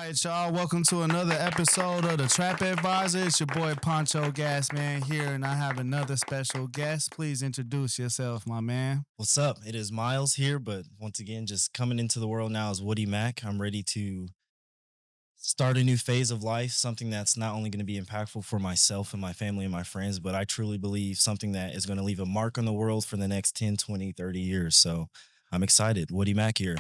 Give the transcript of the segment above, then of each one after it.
right, y'all. Welcome to another episode of the Trap Advisor. It's your boy Poncho Gasman here, and I have another special guest. Please introduce yourself, my man. What's up? It is Miles here, but once again, just coming into the world now is Woody Mack. I'm ready to start a new phase of life, something that's not only going to be impactful for myself and my family and my friends, but I truly believe something that is going to leave a mark on the world for the next 10, 20, 30 years. So I'm excited. Woody Mack here.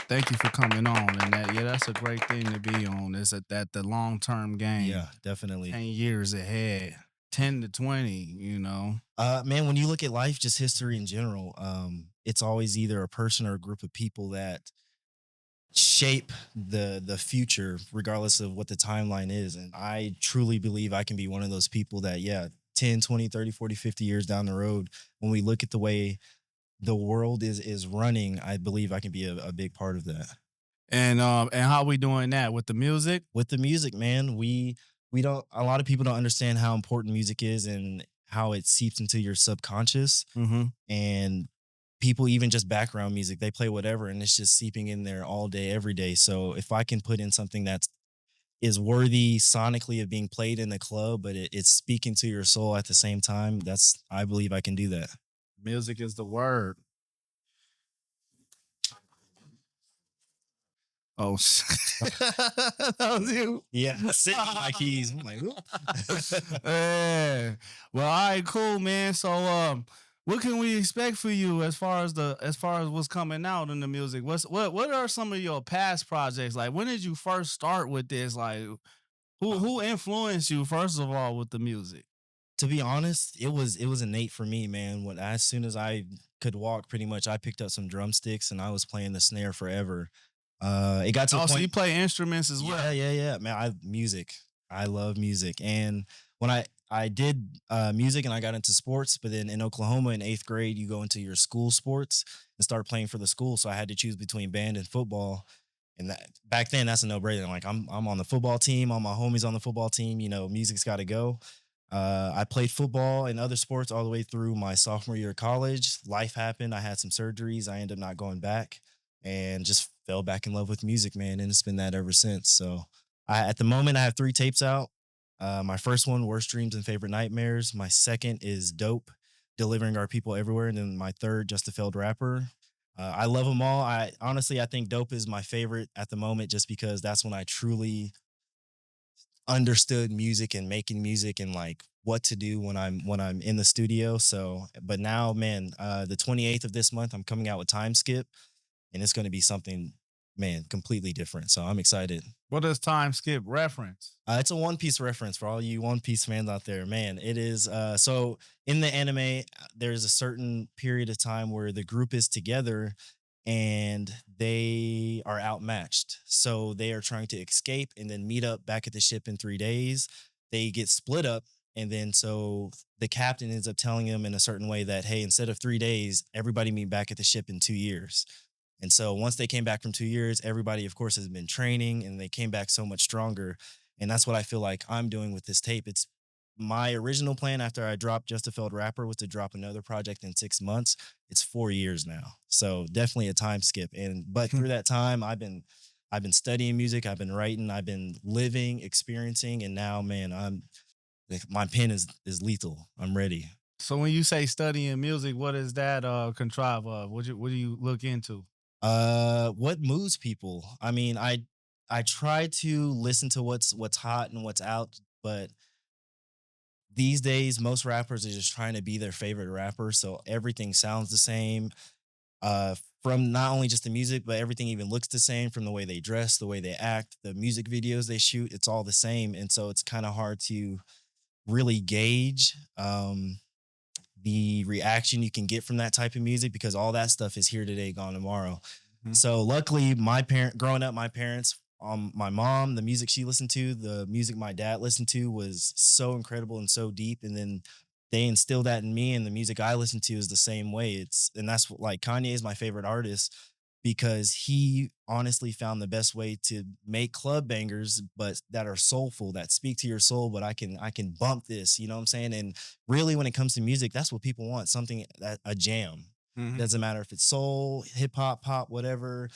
Thank you for coming on, and that's a great thing to be on. Is that the long term game? Yeah, definitely. 10 years ahead, 10 to 20. Man, when you look at life, just history in general, it's always either a person or a group of people that shape the future regardless of what the timeline is, and I truly believe I can be one of those people that 10, 20, 30, 40, 50 years down the road, when we look at the way the world is running, I believe I can be a big part of that. And how we doing that with the music? With the music, man, we don't, a lot of people don't understand how important music is and how it seeps into your subconscious. Mm-hmm. And people, even just background music, they play whatever and it's just seeping in there all day every day. So if I can put in something that's is worthy sonically of being played in the club, but it's speaking to your soul at the same time, that's, I believe I can do that. Music is the word. Oh, that was you. Yeah, sitting my keys. I'm like, "Ooh." Yeah. Well, all right, cool, man. So, what can we expect for you as far as what's coming out in the music? What are some of your past projects? Like, when did you first start with this? Like, who influenced you first of all with the music? To be honest, it was innate for me, man. When as soon as I could walk, pretty much, I picked up some drumsticks and I was playing the snare forever. It got to the Oh, so you point. play instruments as Yeah, well? yeah, yeah, man. I music. I love music, and when I did music and I got into sports, but then in Oklahoma in eighth grade, you go into your school sports and start playing for the school. So I had to choose between band and football. And that back then, that's a no brainer. Like I'm on the football team, all my homies on the football team. Music's got to go. I played football and other sports all the way through my sophomore year of college. Life happened. I had some surgeries. I ended up not going back and just fell back in love with music, man. And it's been that ever since. So at the moment, I have three tapes out. My first one, Worst Dreams and Favorite Nightmares. My second is Dope, Delivering Our People Everywhere. And then my third, Just a Failed Rapper. I love them all. I think Dope is my favorite at the moment just because that's when I truly understood music and making music and like what to do when I'm in the studio. So, but now, man, the 28th of this month, I'm coming out with Time Skip, and it's going to be something, man, completely different. So I'm excited. What does time skip reference? It's a One Piece reference for all you One Piece fans out there, man. It is so in the anime, there's a certain period of time where the group is together and they are outmatched. So they are trying to escape and then meet up back at the ship in 3 days. They get split up. And then so the captain ends up telling them in a certain way that, hey, instead of 3 days, everybody meet back at the ship in 2 years. And so once they came back from 2 years, everybody, of course, has been training and they came back so much stronger. And that's what I feel like I'm doing with this tape. It's my original plan after I dropped Just a Failed Rapper was to drop another project in 6 months. It's 4 years now. So definitely a time skip. And but through that time, I've been studying music, I've been writing, I've been living, experiencing, and now, man, my pen is lethal. I'm ready. So when you say studying music, what is that contrive of? What do you look into? What moves people? I mean, I try to listen to what's hot and what's out, but these days most rappers are just trying to be their favorite rapper, so everything sounds the same. From not only just the music, but everything even looks the same from the way they dress, the way they act, the music videos they shoot, it's all the same. And so it's kind of hard to really gauge the reaction you can get from that type of music because all that stuff is here today, gone tomorrow. Mhm. So luckily, growing up, my parents, my mom, the music she listened to, the music my dad listened to was so incredible and so deep. And then they instilled that in me, and the music I listen to is the same way. And that's what, like, Kanye is my favorite artist because he honestly found the best way to make club bangers, but that are soulful, that speak to your soul. But I can bump this, you know what I'm saying? And really, when it comes to music, that's what people want, something that a jam. Mhm. Doesn't matter if it's soul, hip hop, pop, whatever.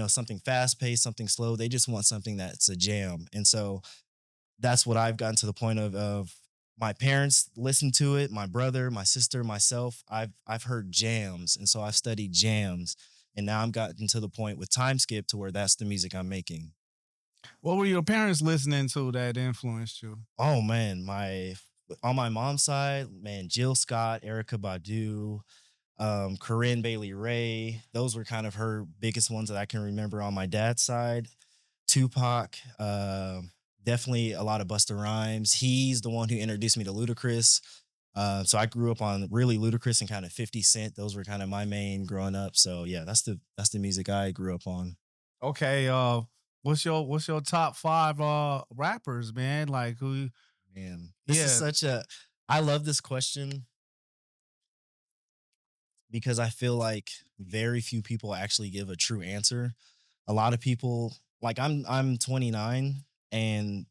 something fast paced, something slow. They just want something that's a jam. And so that's what I've gotten to the point of my parents listen to it, my brother, my sister, myself. I've heard jams. And so I've studied jams. And now I'm gotten to the point with time skip to where that's the music I'm making. What were your parents listening to that influenced you? Oh man, my on my mom's side, man, Jill Scott, Erykah Badu, Corinne Bailey Ray. Those were kind of her biggest ones that I can remember. On my dad's side, Tupac, definitely a lot of Busta Rhymes. He's the one who introduced me to Ludacris. So I grew up on really Ludacris and kind of 50 Cent. Those were kind of my main growing up. So yeah, that's the music I grew up on. Okay, what's your top five rappers, man? Like who? Man, this is Yeah. such a I love this question because I feel like very few people actually give a true answer. A lot of people, like, I'm 29 and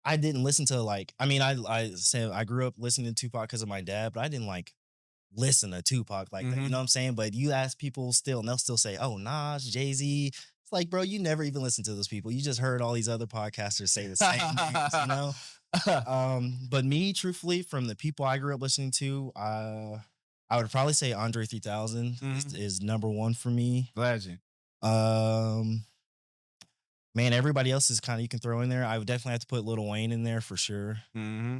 I didn't listen to, like, I mean, I said I grew up listening to Tupac because of my dad, but I didn't like listen to Tupac like that. You Hmm. know what I'm saying? But you ask people still, and they'll still say, "Oh, Nas, Jay Z." It's like, bro, you never even listened to those people. You just heard all these other podcasters say the same things, you know? But me, truthfully, from the people I grew up listening to, I would probably say Andre 3000 Hmm. is number one for me. Legend. Um, Man, everybody else is kind of you can throw in there. I would definitely have to put Lil Wayne in there for sure. Hmm.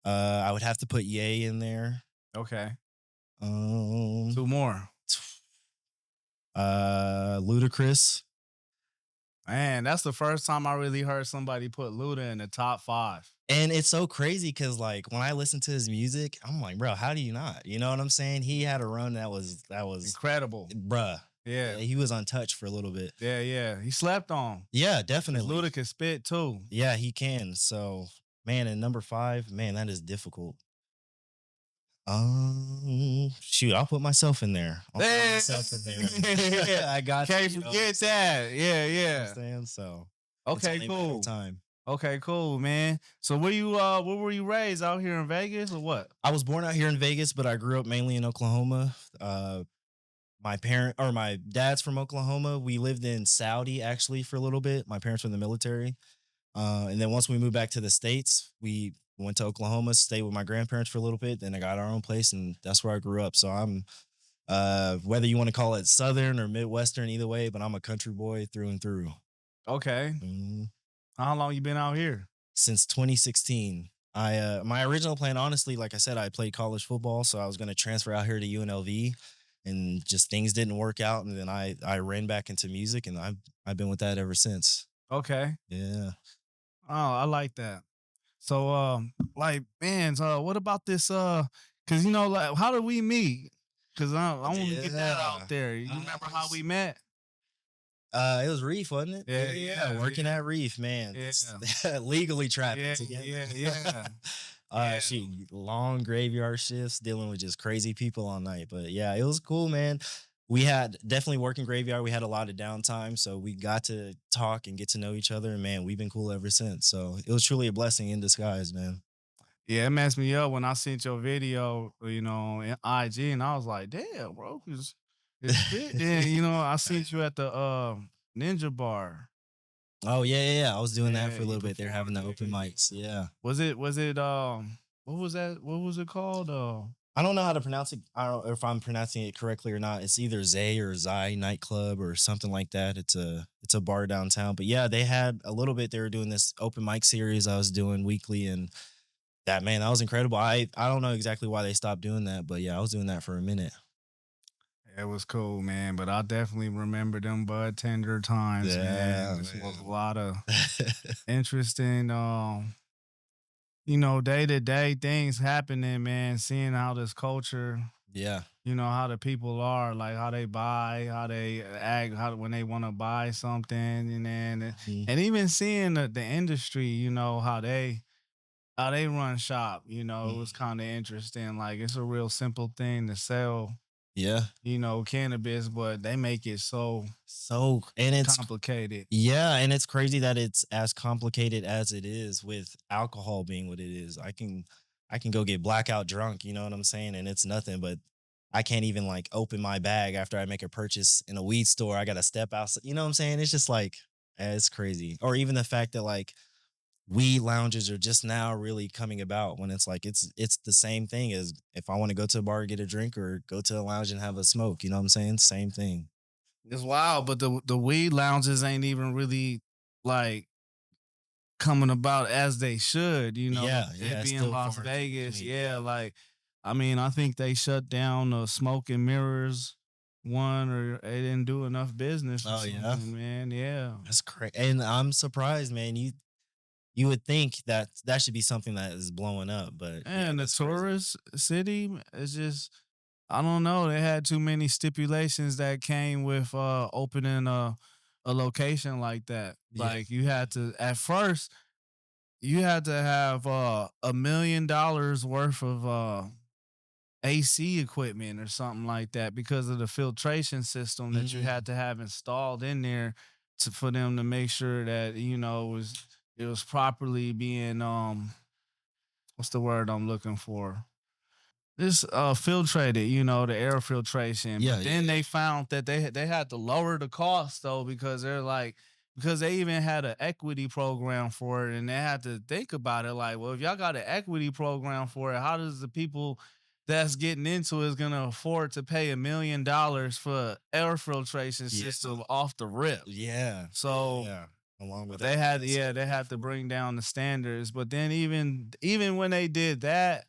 I would have to put Ye in there. Okay. Um, Two more. Ludacris. Man, that's the first time I really heard somebody put Luda in the top five. And it's so crazy because like when I listen to his music, I'm like, bro, how do you not? You know what I'm saying? He had a run that was Incredible. bruh. Yeah. Yeah, he was untouched for a little bit. Yeah, yeah. He slept on. Yeah, 'Cause definitely. Luda can spit too. Yeah, he can. So, man, and number five, man, that is difficult. Shoot, I'll put myself in there. I'll put Yeah. myself in there. Yeah. I got Can't you know what forget that. Yeah, I'm yeah. saying? So it's Okay, only a matter of cool. time. Okay, cool, man. So where were you raised out here in Vegas or what? I was born out here in Vegas, but I grew up mainly in Oklahoma. My dad's from Oklahoma. We lived in Saudi actually for a little bit. My parents were in the military. And then once we moved back to the States, we went to Oklahoma, stayed with my grandparents for a little bit. Then I got our own place, and that's where I grew up. So I'm, whether you want to call it Southern or Midwestern, either way, but I'm a country boy through and through. Okay. Mhm. How long you been out here? Since 2016. My original plan, honestly, like I said, I played college football, so I was going to transfer out here to UNLV, and just things didn't work out, and then I ran back into music, and I've been with that ever since. Okay. Yeah. Oh, I like that. So like man, so what about this cause you know, like how did we meet? Cause I want to get that Yeah. out there. You remember how we met? It was Reef, wasn't it? Yeah, yeah, working yeah. at Reef, man. Yeah. Legally trapped Yeah, together. yeah, yeah. Yeah. Shoot, long graveyard shifts, dealing with just crazy people all night. But yeah, it was cool, man. We had definitely working graveyard. We had a lot of downtime, so we got to talk and get to know each other. And man, we've been cool ever since. So it was truly a blessing in disguise, man. Yeah, it messed me up when I seen your video, in IG, and I was like, damn, bro, it's fit. Then, I seen you at the Ninja Bar. Oh yeah. I was doing that Yeah, for a you little bit. They're having performed the open there. mics. Yeah. Was it what was that? What was it called? I don't know how to pronounce it. I don't know if I'm pronouncing it correctly or not. It's either Zay or Zai nightclub or something like that. It's a bar downtown. But yeah, they had a little bit. They were doing this open mic series I was doing weekly, and that was incredible. I don't know exactly why they stopped doing that, but yeah, I was doing that for a minute. It was cool, man. But I definitely remember them Budtender times, Yeah, man. This was a man. lot of interesting day to day things happening, man. Seeing how this culture, Yeah. how the people are, like how they buy, how they act, how when they want to buy something, and then Mhm. and even seeing the industry, how they run shop, it was Mhm. kind of interesting. Like it's a real simple thing to sell, Yeah. cannabis, but they make it so So and it's complicated. yeah, and it's crazy that it's as complicated as it is with alcohol being what it is. I can go get blackout drunk, you know what I'm saying? And it's nothing, but I can't even like open my bag after I make a purchase in a weed store. I gotta step out. You know what I'm saying? It's just like it's crazy. Or even the fact that like weed lounges are just now really coming about when it's like it's the same thing as if I want to go to a bar get a drink or go to a lounge and have a smoke. You know what I'm saying? Same thing. It's wild, but the weed lounges ain't even really like coming about as they should, Yeah, it yeah, it's being still Las far in Vegas. between. Yeah, Yeah. like I mean, I think they shut down the Smoke and Mirrors one, or they didn't do enough business or Oh yeah. something, man. Yeah. That's crazy. And I'm surprised, man. You would think that that should be something that is blowing up, but yeah, And the that's crazy. tourist city is just I don't know. They had too many stipulations that came with opening a location like that. Yeah. Like you had to at first you had to have $1 million worth of AC equipment or something like that because of the filtration system that you Mm, had to have installed in there for them to make sure that it was properly being what's the word I'm looking for, this filtrated, the air filtration. yeah, But yeah. then they found that they had to lower the cost though because they're like because they even had an equity program for it and they had to think about it like, well, if y'all got an equity program for it, how does the people that's getting into it is gonna afford to pay $1 million for air filtration Yeah. system off the rip? Yeah. So Yeah. Along with they everything had else you yeah, gotta they pay had to for. bring down the standards. But then even when they did that,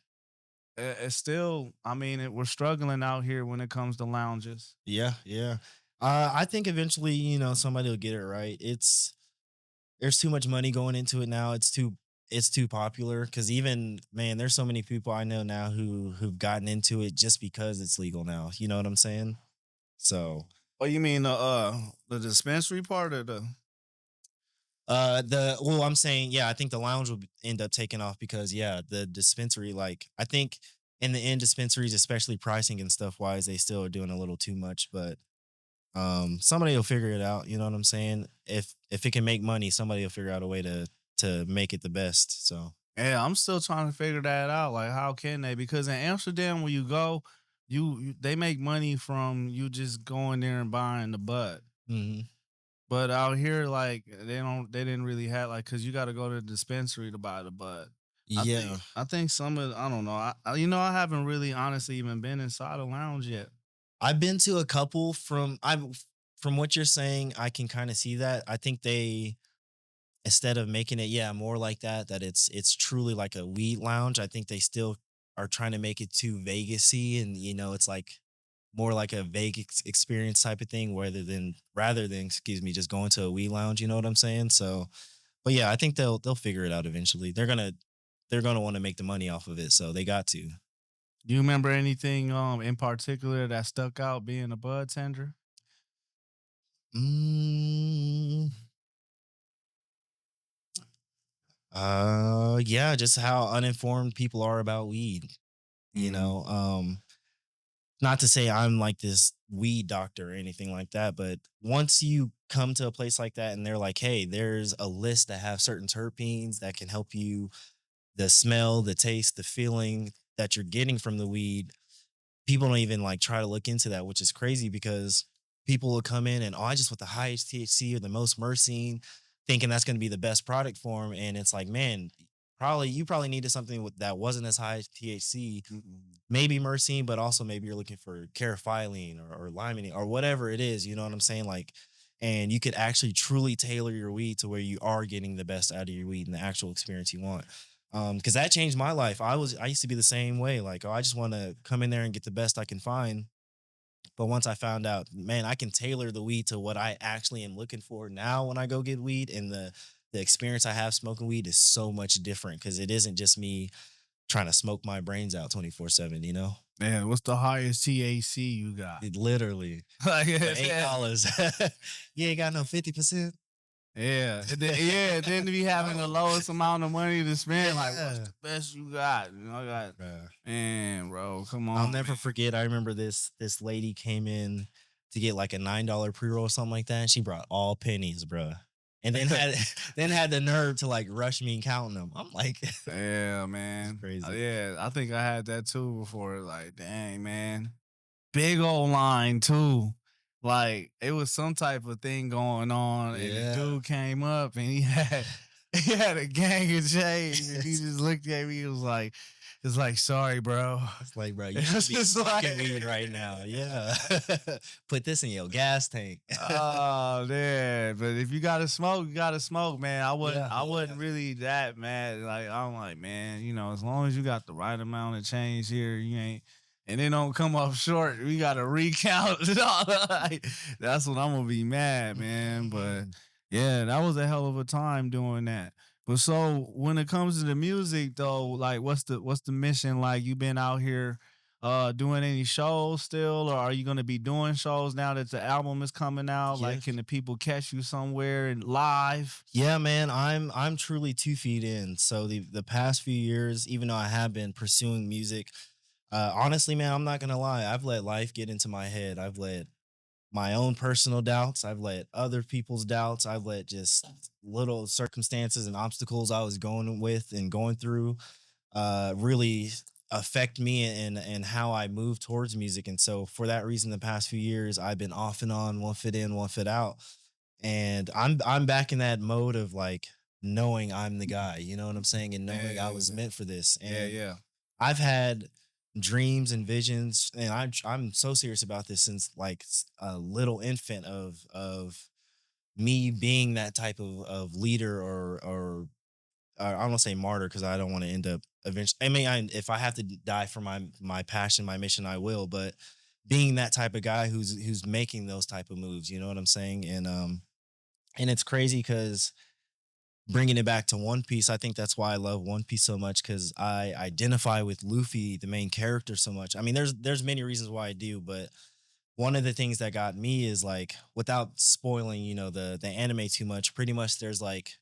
it's still, I mean, we're struggling out here when it comes to lounges. Yeah, yeah. I think eventually, somebody will get it right. There's too much money going into it now. It's too popular because even man, there's so many people I know now who've gotten into it just because it's legal now. You know what I'm saying? So Oh, you mean the dispensary part of the? I'm saying, yeah, I think the lounge will end up taking off because yeah, the dispensary, like I think in the end, dispensaries, especially pricing and stuff wise, they still are doing a little too much, but somebody will figure it out. You know what I'm saying? If it can make money, somebody will figure out a way to make it the best. So Yeah, I'm still trying to figure that out. Like, how can they? Because in Amsterdam, when you go, they make money from you just going there and buying the bud. mhm. But out here, like they didn't really have like because you got to go to the dispensary to buy the bud. Yeah. I think some of I don't know. I haven't really honestly even been inside a lounge yet. I've been to a couple from what you're saying, I can kind of see that. I think they instead of making it, yeah, more like that it's truly like a weed lounge. I think they still are trying to make it too Vegasy, and it's like more like a Vegas experience type of thing, rather than excuse me, just going to a weed lounge. You know what I'm saying? So, but yeah, I think they'll figure it out eventually. They're gonna want to make the money off of it, so they got to. Do you remember anything in particular that stuck out being a bud tender? Mm, yeah, just how uninformed people are about weed. You Mm. know, not to say I'm like this weed doctor or anything like that, but once you come to a place like that and they're like, hey, there's a list that have certain terpenes that can help you, the smell, the taste, the feeling that you're getting from the weed, people don't even like try to look into that, which is crazy because people will come in and, oh, I just want the highest THC or the most myrcene, thinking that's going to be the best product for them. And it's like, man, you probably needed something that wasn't as high as THC, Mm-mm. maybe myrcene, but also maybe you're looking for carotene or limonene or whatever it is. You know what I'm saying? Like, and you could actually truly tailor your weed to where you are getting the best out of your weed and the actual experience you want. Because that changed my life. I used to be the same way. Like, oh, I just want to come in there and get the best I can find. But once I found out, man, I can tailor the weed to what I actually am looking for now when I go get weed, and the experience I have smoking weed is so much different because it isn't just me trying to smoke my brains out 24/7. Man, what's the highest THC you got? It literally Like, for yeah, $8. You ain't got no 50%. yeah, then to be having the lowest amount of money to spend, like, what's Yeah. the best you got? I got, Bruh. man, bro, come I'll on, never forget. I remember this lady came in to get like a $9 pre-roll or something like that. And she brought all pennies, bruh. And then man. had then had the nerve to like rush me and counting them. I'm like, Yeah, it's man. crazy. Yeah, I think I had that too before. Like, dang, man. big old line too. Like it was some type of thing going on, and the Yeah. dude came up and he had he had a gang of chains, and he just looked at me. He was like, "It's like sorry, bro." It's like, bro, you It should was be just smoking like, weed right now. Yeah. Put this in your gas tank. oh man, but if you gotta smoke, you gotta smoke, man. I wasn't Yeah. I wasn't really that mad. Like I'm like, man, as long as you got the right amount of change here, you ain't and it don't come up short, we gotta recount. Like, that's when I'm gonna be mad, man. But yeah, that was a hell of a time doing that. But so when it comes to the music though, like what's the mission? Like you been out here doing any shows still, or are you gonna be doing shows now that the album is coming out? Yeah. Like can the people catch you somewhere and live? Yeah, man, I'm truly 2 feet in. So the past few years, even though I have been pursuing music, honestly, man, I'm not gonna lie. I've let life get into my head. I've let my own personal doubts. I've let other people's doubts. I've let just little circumstances and obstacles I was going with and going through really affect me and how I move towards music. And so for that reason, the past few years, I've been off and on, one foot in, one foot out. And I'm back in that mode of like knowing I'm the guy, you know what I'm saying? And knowing I was meant for this. Yeah, And yeah. I've had dreams and visions, and I'm so serious about this since like a little infant of me being that type of leader or I don't want to say martyr because I don't want to end up eventually. I mean, if I have to die for my passion, my mission, I will. But being that type of guy who's making those type of moves, you know what I'm saying? And it's crazy because bringing it back to One Piece, I think that's why I love One Piece so much because I identify with Luffy, the main character, so much. I mean, there's many reasons why I do, but one of the things that got me is like without spoiling, the anime too much. Pretty much, there's like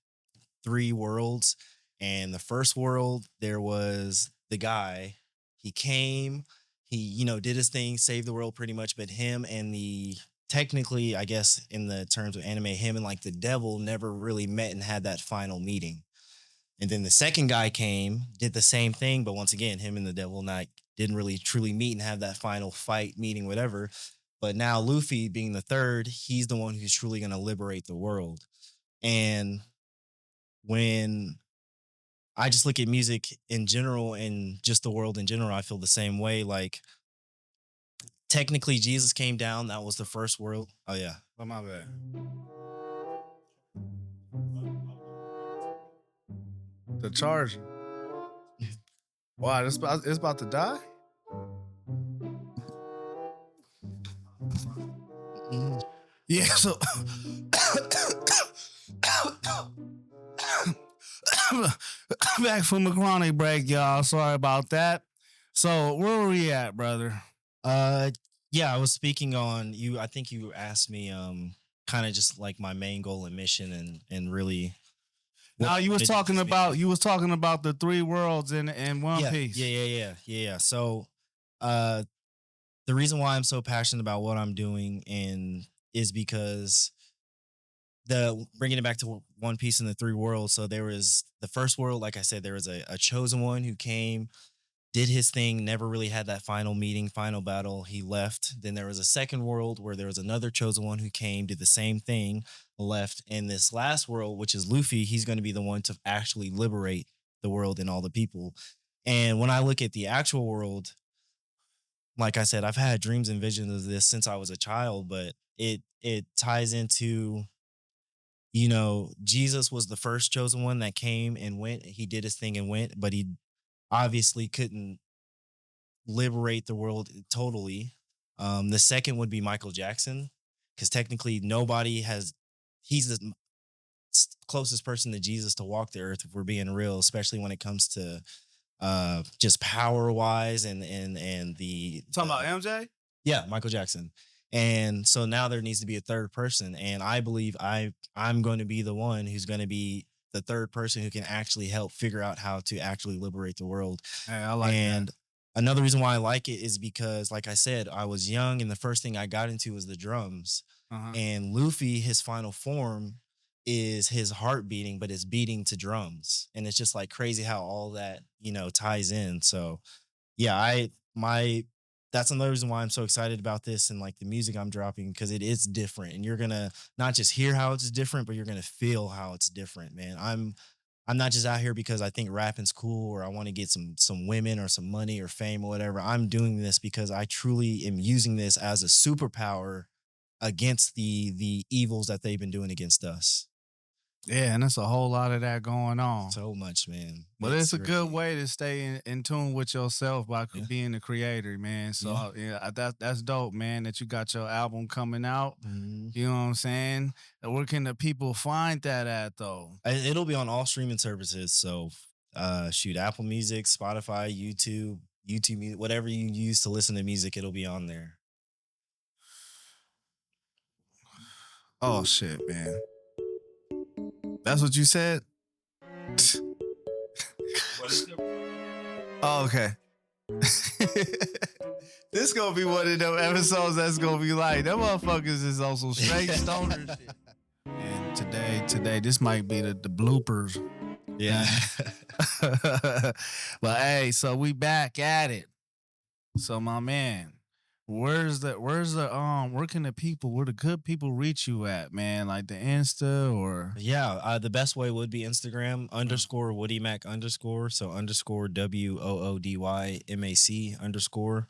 three worlds, and the first world there was the guy. He came, he did his thing, saved the world pretty much, but him and the technically, I guess, in the terms of anime, him and like the devil never really met and had that final meeting. And then the second guy came, did the same thing, but once again, him and the devil not didn't really truly meet and have that final fight, meeting, whatever. But now Luffy, being the third, he's the one who's truly going to liberate the world. And when I just look at music in general and just the world in general, I feel the same way. Like technically, Jesus came down. That was the first world. Oh yeah. Oh my bad. The charger. Wow, it's about to die? Mhm. Yeah, so back from the chronic break, y'all. Sorry about that. So where were we at, brother? Uh, yeah, I was speaking on you. I think you asked me, kind of just like my main goal and mission, and really. what Now I wanted to do you was talking about the three worlds in One Yeah, Piece. yeah. So, uh, the reason why I'm so passionate about what I'm doing and is because the bringing it back to One Piece and the three worlds. So there was the first world, like I said, there was a chosen one who came, did his thing, never really had that final meeting, final battle. He left. Then there was a second world where there was another chosen one who came, did the same thing, left. And this last world, which is Luffy, he's going to be the one to actually liberate the world and all the people. And when I look at the actual world, like I said, I've had dreams and visions of this since I was a child, but it ties into, Jesus was the first chosen one that came and went. He did his thing and went, but he obviously couldn't liberate the world totally. The second would be Michael Jackson, because technically he's the closest person to Jesus to walk the earth, if we're being real, especially when it comes to just power wise and the Talking about MJ? yeah, Michael Jackson. And so now there needs to be a third person. And I believe I'm going to be the one who's going to be the third person who can actually help figure out how to actually liberate the world. Hey, I like And that. another reason why I like it is because, like I said, I was young and the first thing I got into was the drums. Uh-huh. And Luffy, his final form is his heart beating, but it's beating to drums. And it's just like crazy how all that, ties in. So yeah, my that's another reason why I'm so excited about this and like the music I'm dropping because it is different, and you're gonna not just hear how it's different, but you're gonna feel how it's different, man. I'm not just out here because I think rapping's cool or I want to get some women or some money or fame or whatever. I'm doing this because I truly am using this as a superpower against the evils that they've been doing against us. Yeah, and there's a whole lot of that going on. So much, man. But it's a good way to stay in tune with yourself by Yeah. being the creator, man. So Yeah. that's dope, man. That you got your album coming out. Mhm. You know what I'm saying? And where can the people find that at though? It'll be on all streaming services. So, shoot, Apple Music, Spotify, YouTube Music, whatever you use to listen to music, it'll be on there. Oh shit, man. That's what you said? Oh, okay. This gonna be one of them episodes that's gonna be like, them motherfuckers is on some straight stoner shit. And today, this might be the bloopers. Yeah. But hey, so we back at it. So my man, where can where the good people reach you at, man? Like the Insta or Yeah, the best way would be Instagram _Woody Mac _ so _WOODYMAC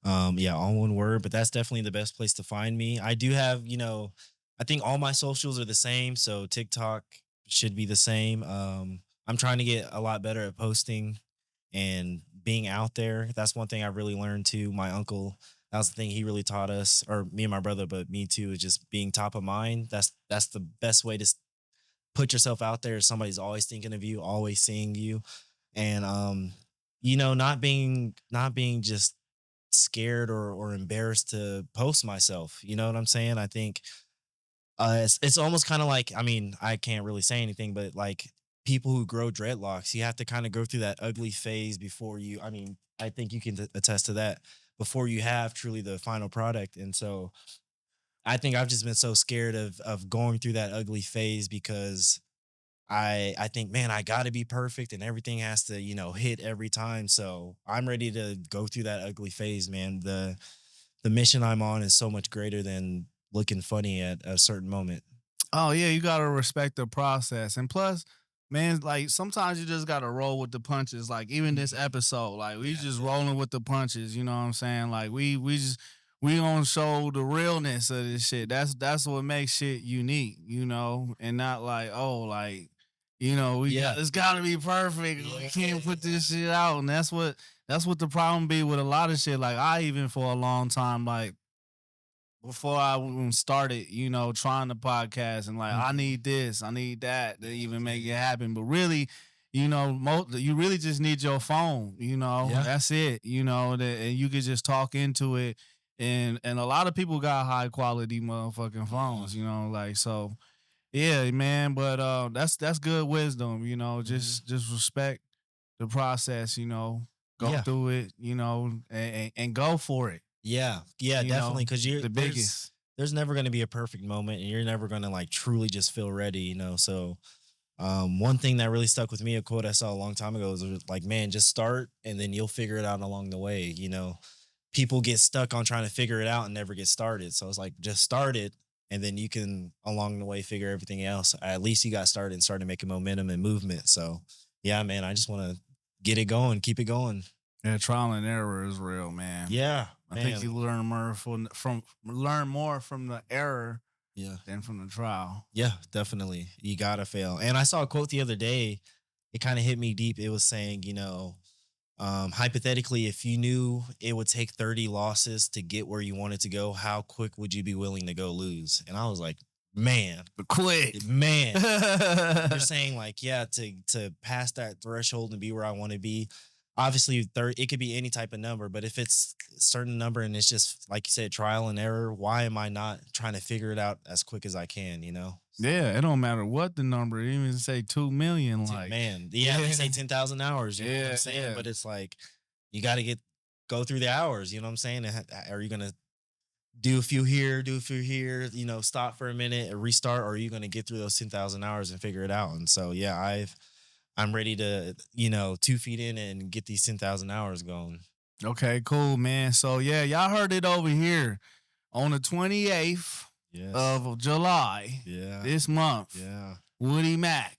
_ yeah, all one word, but that's definitely the best place to find me. I do have, I think all my socials are the same, so TikTok should be the same. I'm trying to get a lot better at posting and being out there. That's one thing I really learned too. My uncle, that was the thing he really taught us, or me and my brother, but me too, is just being top of mind. That's the best way to put yourself out there. Somebody's always thinking of you, always seeing you, and not being just scared or embarrassed to post myself. You know what I'm saying? I think it's almost kind of like, I mean, I can't really say anything, but like people who grow dreadlocks, you have to kind of go through that ugly phase before you. I mean, I think you can attest to that before you have truly the final product. And so I think I've just been so scared of going through that ugly phase because I think, man, I got to be perfect and everything has to, hit every time. So I'm ready to go through that ugly phase, man. The mission I'm on is so much greater than looking funny at a certain moment. oh yeah, you gotta respect the process. And plus, man, like sometimes you just gotta roll with the punches. Like even this episode, like we just rolling with the punches, you know what I'm saying? Like we gonna show the realness of this shit. That's what makes shit unique, and not like, oh, like, Yeah. it's gotta be perfect. We can't put this shit out. And that's what the problem be with a lot of shit. Like I even for a long time, like before I even started, trying the podcast and like I need this, I need that to even make it happen. But really, you really just need your phone. Yeah. That's it. And you could just talk into it. And a lot of people got high quality motherfucking phones. Like so. Yeah, man. But that's good wisdom. Just respect the process. Go Yeah. through it. And go for it. Yeah. Yeah, You definitely. know, Cause the biggest. there's never going to be a perfect moment and you're never going to like truly just feel ready, So, one thing that really stuck with me, a quote I saw a long time ago was like, man, just start and then you'll figure it out along the way. People get stuck on trying to figure it out and never get started. So it's like, just start it and then you can along the way figure everything else. At least you got started and started making momentum and movement. So yeah, man, I just want to get it going, keep it going. Yeah, trial and error is real, man. Yeah, I think you learn more from the error yeah, than from the trial. yeah, definitely. You gotta fail. And I saw a quote the other day. It kind of hit me deep. It was saying, hypothetically, if you knew it would take 30 losses to get where you wanted to go, how quick would you be willing to go lose? And I was like, man, Quick. man. You're saying like, yeah, to pass that threshold and be where I want to be. Obviously, it could be any type of number, but if it's a certain number and it's just like you said, trial and error, why am I not trying to figure it out as quick as I can? Yeah, it don't matter what the number. Even say 2 million, like Man, yeah, they say 10,000 hours. You know what I'm saying? Yeah. But it's like you got to go through the hours. You know what I'm saying? Are you gonna do a few here, stop for a minute and restart, or are you gonna get through those 10,000 hours and figure it out? And so yeah, I'm ready to 2 feet in and get these 10,000 hours going. Okay, cool, man. So yeah, y'all heard it over here on the 28th Yes. of July Yeah. this month. Yeah. Woody Mack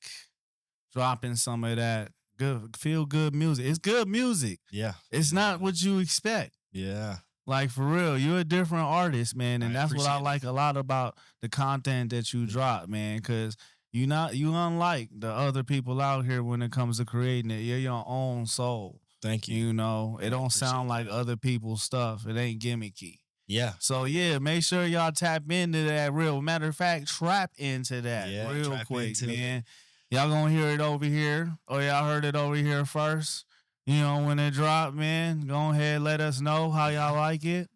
dropping some of that good feel good music. It's good music. Yeah. It's not what you expect. Yeah. Like for real, you're a different artist, man, and I that's what I appreciate it. like a lot about the content that you drop, man. Because you unlike the other people out here when it comes to creating it. You're your own soul. Thank you. You know, it I don't appreciate sound like that. other people's stuff. It ain't gimmicky. Yeah. So yeah, make sure y'all tap into that real. Matter of fact, trap into that Yeah, real trap quick, into it. man. Y'all gonna hear it over here, or y'all heard it over here first. You know, when it drop, man, go ahead, let us know how y'all like it.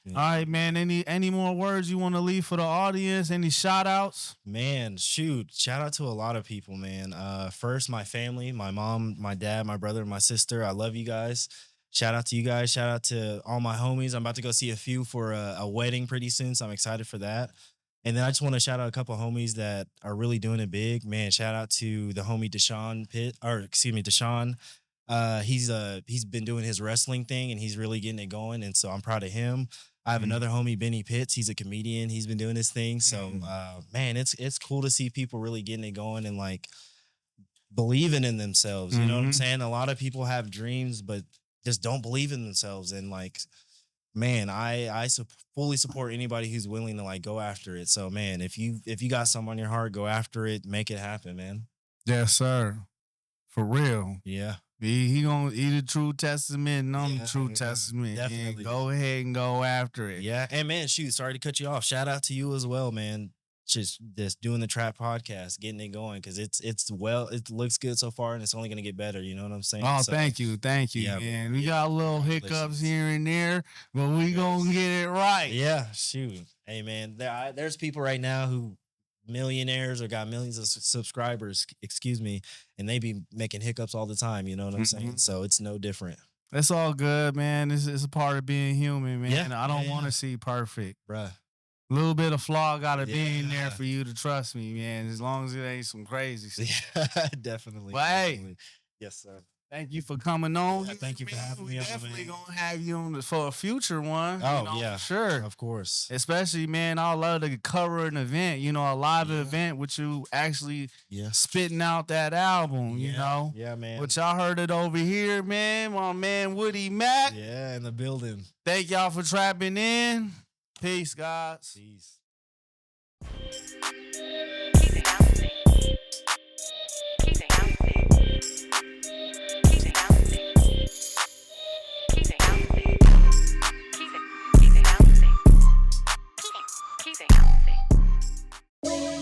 Yeah. All right, man. Any more words you want to leave for the audience? Any shout outs? Man, shoot. Shout out to a lot of people, man. First, my family, my mom, my dad, my brother, my sister. I love you guys. Shout out to you guys. Shout out to all my homies. I'm about to go see a few for a wedding pretty soon, so I'm excited for that. And then I just want to shout out a couple of homies that are really doing it big. Man, shout out to the homie Deshaun. He's been doing his wrestling thing and he's really getting it going. And so I'm proud of him. I have another homie, Benny Pitts. He's a comedian. He's been doing his thing. So man, it's cool to see people really getting it going and like believing in themselves. You know what I'm saying? A lot of people have dreams, but just don't believe in themselves. And like, man, I fully support anybody who's willing to like go after it. So man, if you got something on your heart, go after it, make it happen, man. Yes, sir. For real. Yeah. He gonna eat the true testament, and I'm the true Yeah, testament. definitely. And go ahead and go after it. Yeah. And man, shoot, sorry to cut you off. Shout out to you as well, man. Just doing the trap podcast, getting it going because it looks good so far and it's only gonna get better. You know what I'm saying? Oh, So, thank you, yeah, man. bro. We got little hiccups Congratulations. here and there, but we gonna get it right. Yeah, shoot. Hey man, there's people right now who millionaires or got millions of subscribers, excuse me, and they be making hiccups all the time. You know what I'm saying? So it's no different, It's all good, man. It's a part of being human, man. Yeah, I don't yeah, want yeah. to see perfect. bruh. A little bit of flaw gotta be in there Yeah. for you to trust me, man. As long as it ain't some crazy stuff. Yeah, definitely. But hey, definitely. Yes, sir. thank you for coming on. Yeah, thank you for having me We on, definitely man. gonna have you on for a future one. Oh, you know, yeah. for sure. Of course. Especially, man, I love to cover an event. You know, a live event with you actually Yeah. spitting out that album. You know, Yeah, man. but y'all heard it over here, man. My man Woody Mack. Yeah, in the building. Thank y'all for trapping in. Peace, guys. Peace. Keep it healthy. Keep it healthy. Keep it healthy. Keep it healthy. Keep it healthy. Keep it healthy.